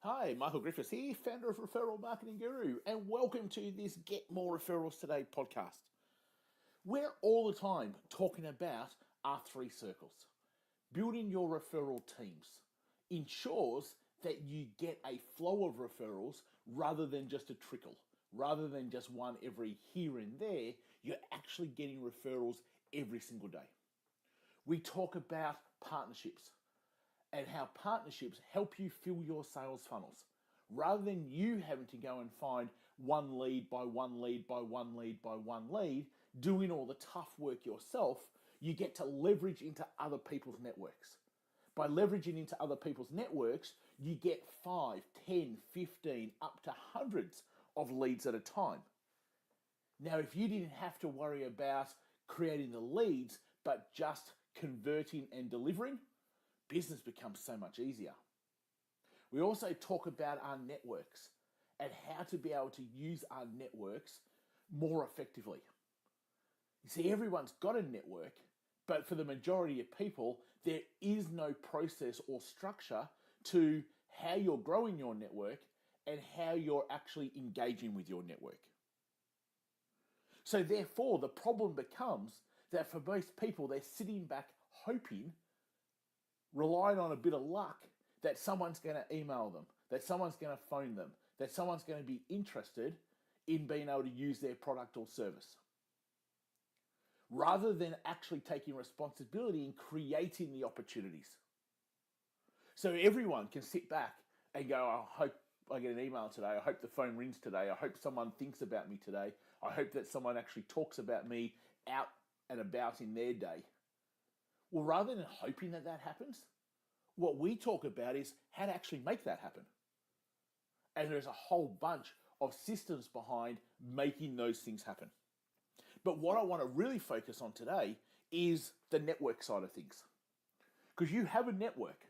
Hi, Michael Griffiths here, founder of Referral Marketing Guru, and welcome to this Get More Referrals Today podcast. We're all the time talking about our three circles. Building your referral teams ensures that you get a flow of referrals rather than just a trickle, rather than just one every here and there. You're actually getting referrals every single day. We talk about partnerships and how partnerships help you fill your sales funnels. Rather than you having to go and find one lead by one lead by one lead by one lead, doing all the tough work yourself, you get to leverage into other people's networks. By leveraging into other people's networks, you get 5, 10, 15, up to hundreds of leads at a time. Now, if you didn't have to worry about creating the leads, but just converting and delivering, business becomes so much easier. We also talk about our networks and how to be able to use our networks more effectively. You see, everyone's got a network, but for the majority of people, there is no process or structure to how you're growing your network and how you're actually engaging with your network. So therefore, the problem becomes that for most people, they're sitting back hoping, relying on a bit of luck that someone's going to email them, that someone's going to phone them, that someone's going to be interested in being able to use their product or service. Rather than actually taking responsibility in creating the opportunities. So everyone can sit back and go, I hope I get an email today. I hope the phone rings today. I hope someone thinks about me today. I hope that someone actually talks about me out and about in their day. Well, rather than hoping that that happens, what we talk about is how to actually make that happen. And there's a whole bunch of systems behind making those things happen. But what I want to really focus on today is the network side of things. Because you have a network.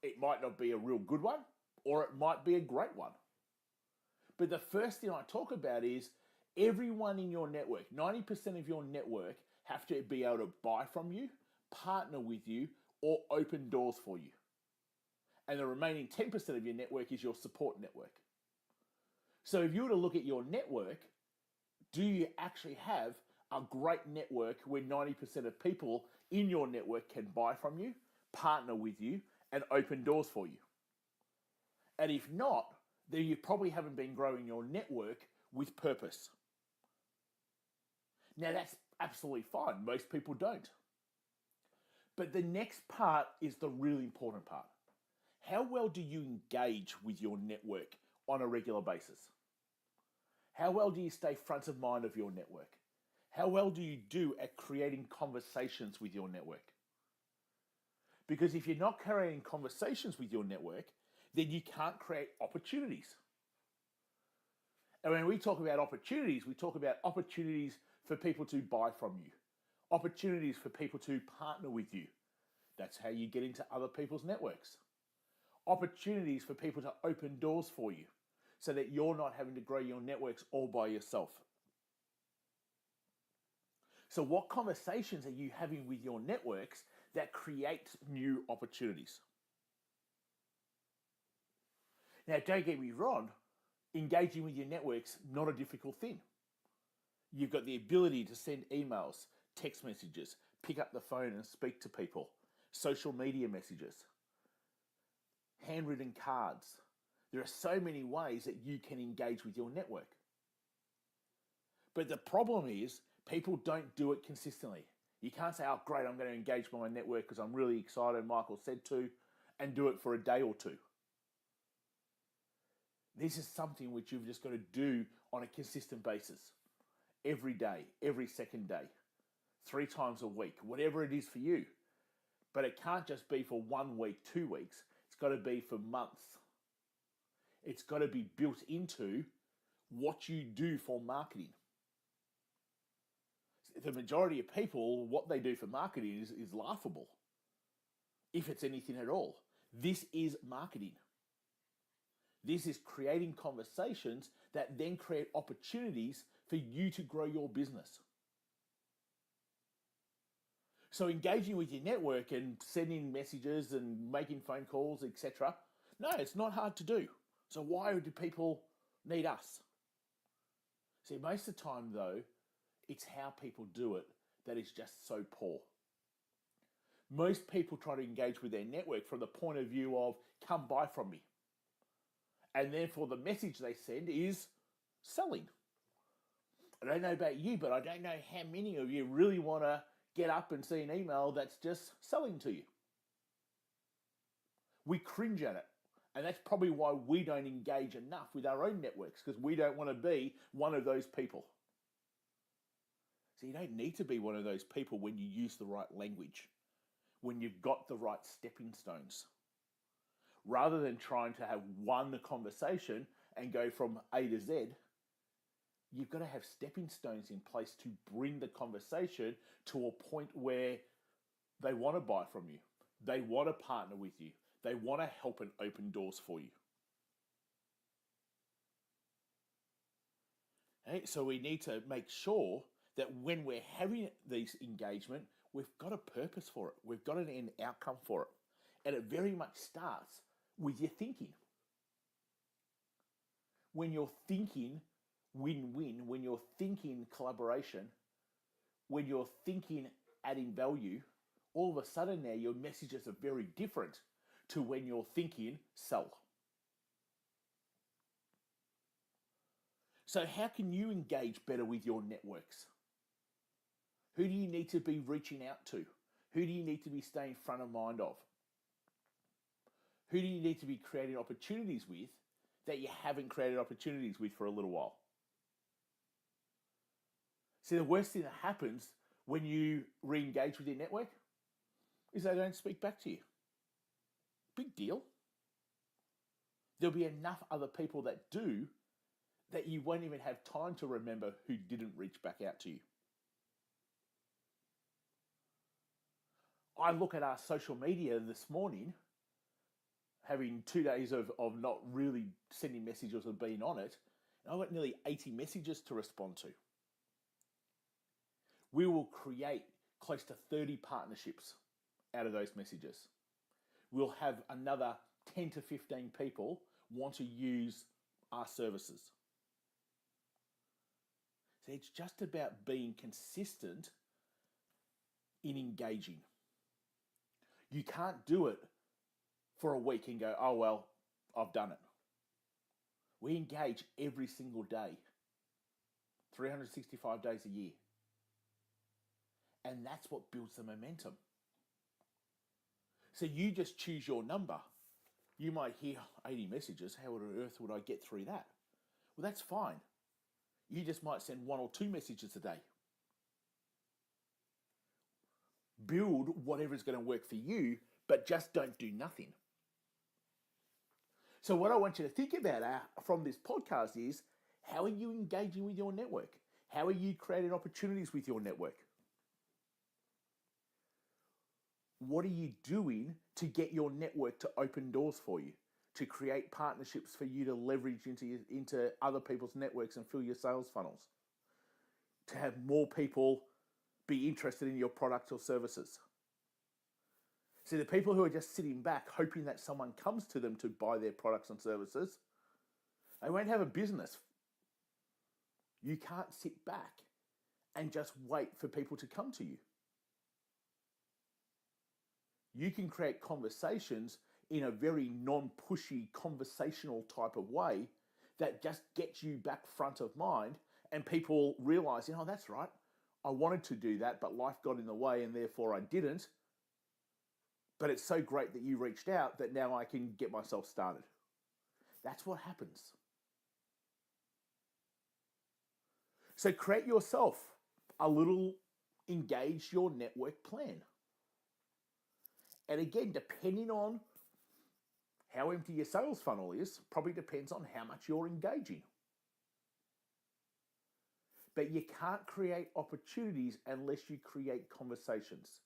It might not be a real good one, or it might be a great one. But the first thing I talk about is everyone in your network, 90% of your network, have to be able to buy from you, partner with you, or open doors for you. And the remaining 10% of your network is your support network. So if you were to look at your network, do you actually have a great network where 90% of people in your network can buy from you, partner with you, and open doors for you? And if not, then you probably haven't been growing your network with purpose. Now that's absolutely fine. Most people don't. But the next part is the really important part. How well do you engage with your network on a regular basis? How well do you stay front of mind of your network? How well do you do at creating conversations with your network? Because if you're not creating conversations with your network, then you can't create opportunities. And when we talk about opportunities, we talk about opportunities for people to buy from you, opportunities for people to partner with you. That's how you get into other people's networks. Opportunities for people to open doors for you so that you're not having to grow your networks all by yourself. So what conversations are you having with your networks that create new opportunities? Now, don't get me wrong, engaging with your networks, not a difficult thing. You've got the ability to send emails, text messages, pick up the phone and speak to people, social media messages, handwritten cards. There are so many ways that you can engage with your network. But the problem is people don't do it consistently. You can't say, oh great, I'm going to engage with my network because I'm really excited, Michael said to, and do it for a day or two. This is something which you've just got to do on a consistent basis. Every day, every second day, 3 times a week, whatever it is for you. But it can't just be for 1 week, 2 weeks. It's got to be for months. It's got to be built into what you do for marketing. The majority of people, what they do for marketing is laughable, if it's anything at all. This is marketing. This is creating conversations that then create opportunities for you to grow your business. So engaging with your network and sending messages and making phone calls, etc., No, it's not hard to do. So why do people need us? See, most of the time though, it's how people do it that is just so poor. Most people try to engage with their network from the point of view of come buy from me. And therefore the message they send is selling. I don't know about you, but I don't know how many of you really want to get up and see an email that's just selling to you. We cringe at it. And that's probably why we don't engage enough with our own networks, because we don't want to be one of those people. So you don't need to be one of those people when you use the right language, when you've got the right stepping stones. Rather than trying to have one conversation and go from A to Z, you've got to have stepping stones in place to bring the conversation to a point where they want to buy from you. They want to partner with you. They want to help and open doors for you. Okay, so we need to make sure that when we're having these engagement, we've got a purpose for it. We've got an end outcome for it. And it very much starts with your thinking. When you're thinking win-win, when you're thinking collaboration, when you're thinking adding value, all of a sudden now your messages are very different to when you're thinking sell. So how can you engage better with your networks? Who do you need to be reaching out to? Who do you need to be staying front of mind of? Who do you need to be creating opportunities with that you haven't created opportunities with for a little while? See, the worst thing that happens when you re-engage with your network is they don't speak back to you. Big deal. There'll be enough other people that do that you won't even have time to remember who didn't reach back out to you. I look at our social media this morning, having 2 days of not really sending messages or being on it, and I've got nearly 80 messages to respond to. We will create close to 30 partnerships out of those messages. We'll have another 10 to 15 people want to use our services. So it's just about being consistent in engaging. You can't do it for a week and go, oh, well, I've done it. We engage every single day, 365 days a year. And that's what builds the momentum. So you just choose your number. You might hear 80 messages. How on earth would I get through that? Well, that's fine. You just might send 1 or 2 messages a day. Build whatever's going to work for you, but just don't do nothing. So what I want you to think about from this podcast is, how are you engaging with your network? How are you creating opportunities with your network? What are you doing to get your network to open doors for you, to create partnerships for you to leverage into other people's networks and fill your sales funnels, to have more people be interested in your products or services? See, the people who are just sitting back hoping that someone comes to them to buy their products and services, they won't have a business. You can't sit back and just wait for people to come to you. You can create conversations in a very non-pushy, conversational type of way that just gets you back front of mind, and people realize, that's right, I wanted to do that, but life got in the way and therefore I didn't. But it's so great that you reached out that now I can get myself started. That's what happens. So create yourself a little engage your network plan. And again, depending on how empty your sales funnel is, probably depends on how much you're engaging. But you can't create opportunities unless you create conversations.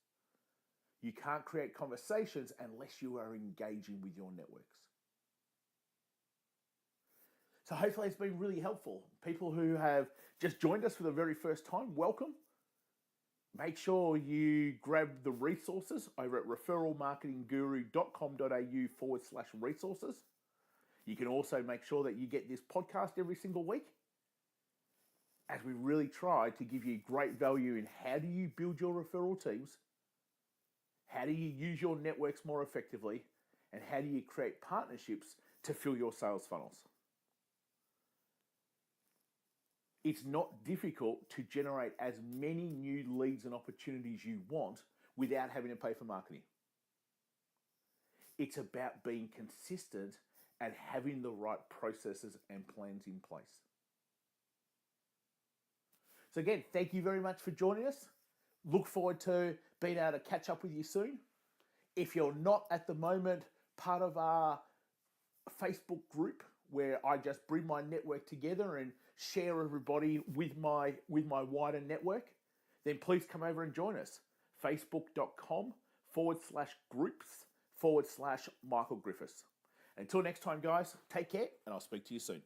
You can't create conversations unless you are engaging with your networks. So hopefully it's been really helpful. People who have just joined us for the very first time, welcome. Make sure you grab the resources over at referralmarketingguru.com.au/resources. You can also make sure that you get this podcast every single week, as we really try to give you great value in how do you build your referral teams, how do you use your networks more effectively, and how do you create partnerships to fill your sales funnels. It's not difficult to generate as many new leads and opportunities you want without having to pay for marketing. It's about being consistent and having the right processes and plans in place. So again, thank you very much for joining us. Look forward to being able to catch up with you soon. If you're not at the moment part of our Facebook group where I just bring my network together and share everybody with my wider network, then please come over and join us. Facebook.com/groups/Michael Griffiths. Until next time, guys, take care and I'll speak to you soon.